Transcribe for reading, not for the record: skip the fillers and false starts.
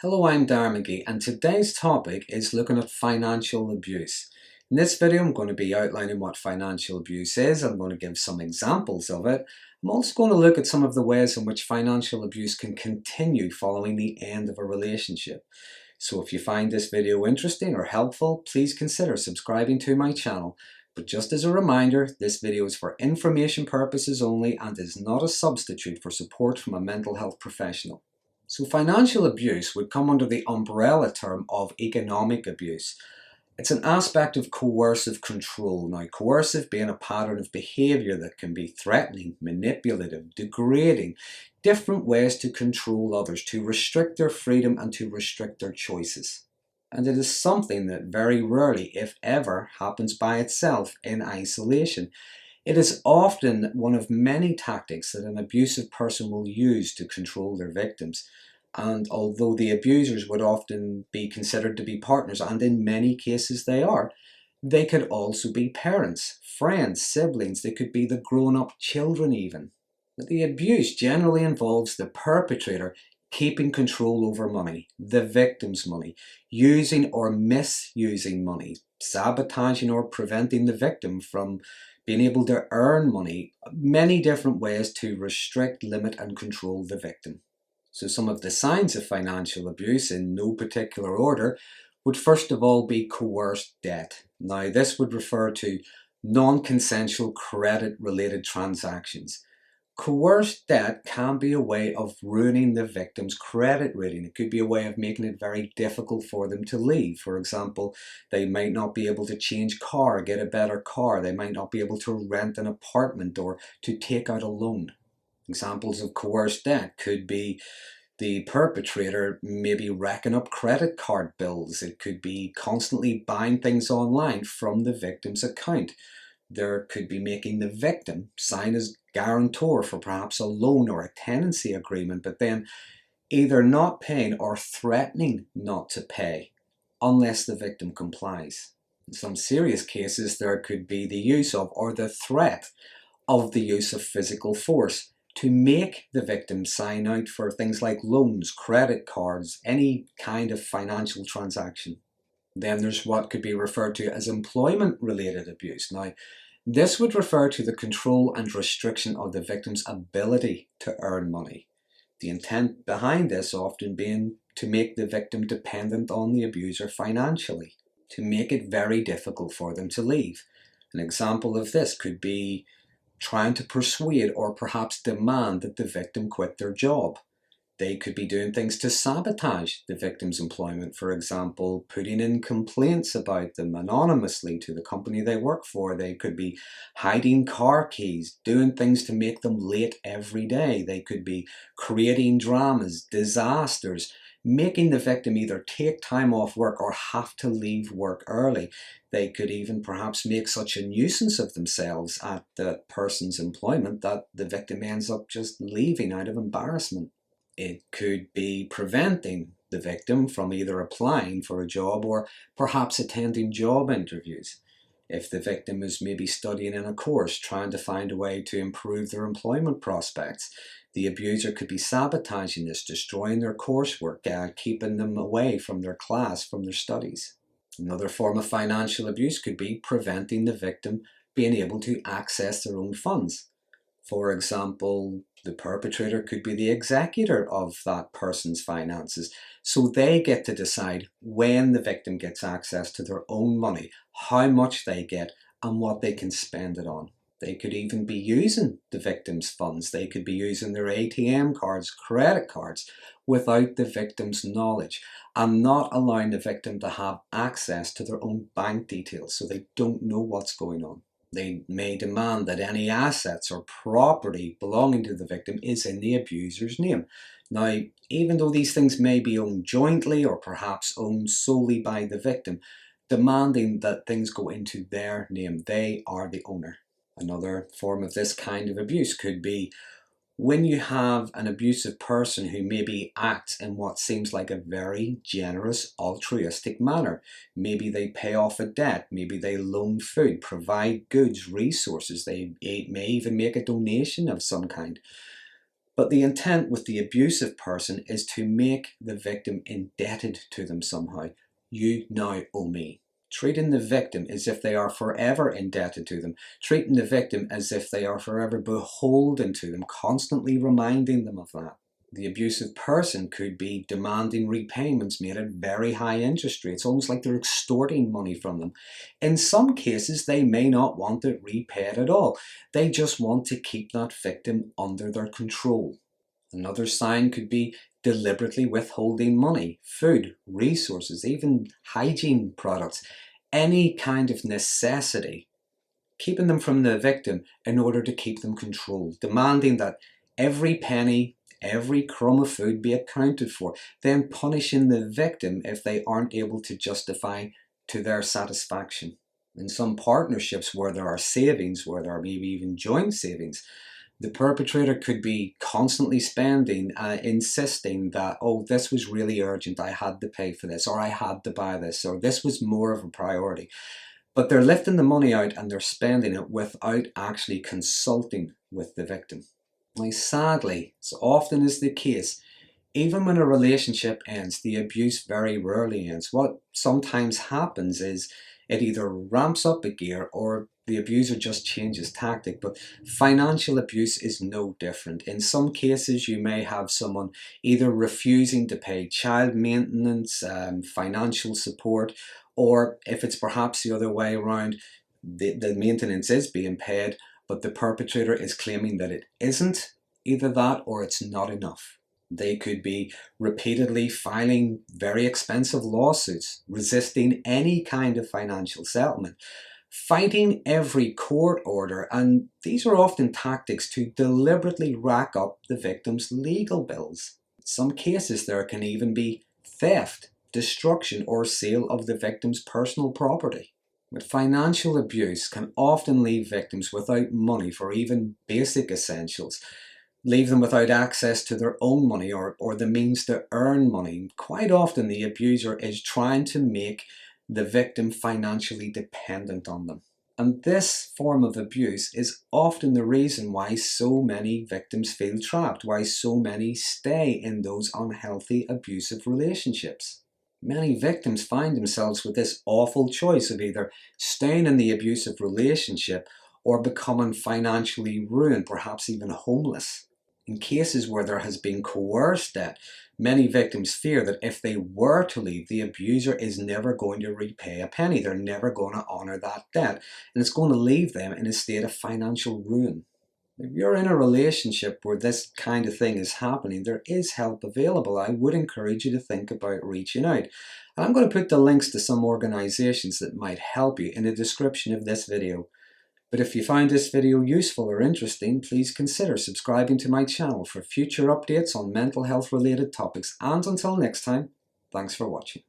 Hello, I'm Darren Magee, and today's topic is looking at financial abuse. In this video, I'm going to be outlining what financial abuse is. I'm going to give some examples of it. I'm also going to look at some of the ways in which financial abuse can continue following the end of a relationship. So if you find this video interesting or helpful, please consider subscribing to my channel. But just as a reminder, this video is for information purposes only and is not a substitute for support from a mental health professional. So financial abuse would come under the umbrella term of economic abuse. It's an aspect of coercive control. Now, coercive being a pattern of behaviour that can be threatening, manipulative, degrading, different ways to control others, to restrict their freedom and to restrict their choices. And it is something that very rarely, if ever, happens by itself in isolation. It is often one of many tactics that an abusive person will use to control their victims. And although the abusers would often be considered to be partners, and in many cases they are, they could also be parents, friends, siblings, they could be the grown-up children even. But the abuse generally involves the perpetrator keeping control over money, the victim's money, using or misusing money, sabotaging or preventing the victim from being able to earn money, many different ways to restrict, limit and control the victim. So some of the signs of financial abuse, in no particular order, would first of all be coerced debt. Now this would refer to non-consensual credit-related transactions. Coerced debt can be a way of ruining the victim's credit rating. It could be a way of making it very difficult for them to leave. For example, they might not be able to change car, get a better car. They might not be able to rent an apartment or to take out a loan. Examples of coerced debt could be the perpetrator maybe racking up credit card bills. It could be constantly buying things online from the victim's account. There could be making the victim sign as guarantor for perhaps a loan or a tenancy agreement, but then either not paying or threatening not to pay unless the victim complies. In some serious cases, there could be the use of or the threat of the use of physical force to make the victim sign out for things like loans, credit cards, any kind of financial transaction. Then there's what could be referred to as employment-related abuse. Now, this would refer to the control and restriction of the victim's ability to earn money. The intent behind this often being to make the victim dependent on the abuser financially, to make it very difficult for them to leave. An example of this could be trying to persuade or perhaps demand that the victim quit their job. They could be doing things to sabotage the victim's employment, for example, putting in complaints about them anonymously to the company they work for. They could be hiding car keys, doing things to make them late every day. They could be creating dramas, disasters, making the victim either take time off work or have to leave work early. They could even perhaps make such a nuisance of themselves at the person's employment that the victim ends up just leaving out of embarrassment. It could be preventing the victim from either applying for a job or perhaps attending job interviews. If the victim is maybe studying in a course, trying to find a way to improve their employment prospects, the abuser could be sabotaging this, destroying their coursework, keeping them away from their class, from their studies. Another form of financial abuse could be preventing the victim being able to access their own funds. For example, the perpetrator could be the executor of that person's finances, so they get to decide when the victim gets access to their own money, how much they get, and what they can spend it on. They could even be using the victim's funds. They could be using their ATM cards, credit cards, without the victim's knowledge, and not allowing the victim to have access to their own bank details, so they don't know what's going on. They may demand that any assets or property belonging to the victim is in the abuser's name. Now, even though these things may be owned jointly or perhaps owned solely by the victim, demanding that things go into their name, they are the owner. Another form of this kind of abuse could be when you have an abusive person who maybe acts in what seems like a very generous, altruistic manner. Maybe they pay off a debt, maybe they loan food, provide goods, resources, they may even make a donation of some kind. But the intent with the abusive person is to make the victim indebted to them somehow. You now owe me. Treating the victim as if they are forever indebted to them. Treating the victim as if they are forever beholden to them, constantly reminding them of that. The abusive person could be demanding repayments made at very high interest rates, almost like they're extorting money from them. In some cases, they may not want it repaid at all. They just want to keep that victim under their control. Another sign could be deliberately withholding money, food, resources, even hygiene products, any kind of necessity, keeping them from the victim in order to keep them controlled, demanding that every penny, every crumb of food be accounted for, then punishing the victim if they aren't able to justify to their satisfaction. In some partnerships where there are savings, where there are maybe even joint savings, the perpetrator could be constantly spending, insisting that, oh, this was really urgent, I had to pay for this, or I had to buy this, or this was more of a priority. But they're lifting the money out and they're spending it without actually consulting with the victim. Now, sadly, as often is the case, even when a relationship ends, the abuse very rarely ends. What sometimes happens is it either ramps up a gear or the abuser just changes tactic. But financial abuse is no different. In some cases, you may have someone either refusing to pay child maintenance, financial support, or if it's perhaps the other way around, the maintenance is being paid, but the perpetrator is claiming that it isn't, either that or it's not enough. They could be repeatedly filing very expensive lawsuits, resisting any kind of financial settlement, fighting every court order, and these are often tactics to deliberately rack up the victim's legal bills. In some cases, there can even be theft, destruction, or sale of the victim's personal property. But financial abuse can often leave victims without money for even basic essentials, leave them without access to their own money or the means to earn money. Quite often the abuser is trying to make the victim financially dependent on them. And this form of abuse is often the reason why so many victims feel trapped, why so many stay in those unhealthy, abusive relationships. Many victims find themselves with this awful choice of either staying in the abusive relationship or becoming financially ruined, perhaps even homeless. In cases where there has been coerced debt, many victims fear that if they were to leave, the abuser is never going to repay a penny. They're never going to honour that debt, and it's going to leave them in a state of financial ruin. If you're in a relationship where this kind of thing is happening, there is help available. I would encourage you to think about reaching out. And I'm going to put the links to some organisations that might help you in the description of this video. But if you find this video useful or interesting, please consider subscribing to my channel for future updates on mental health related topics. And until next time, thanks for watching.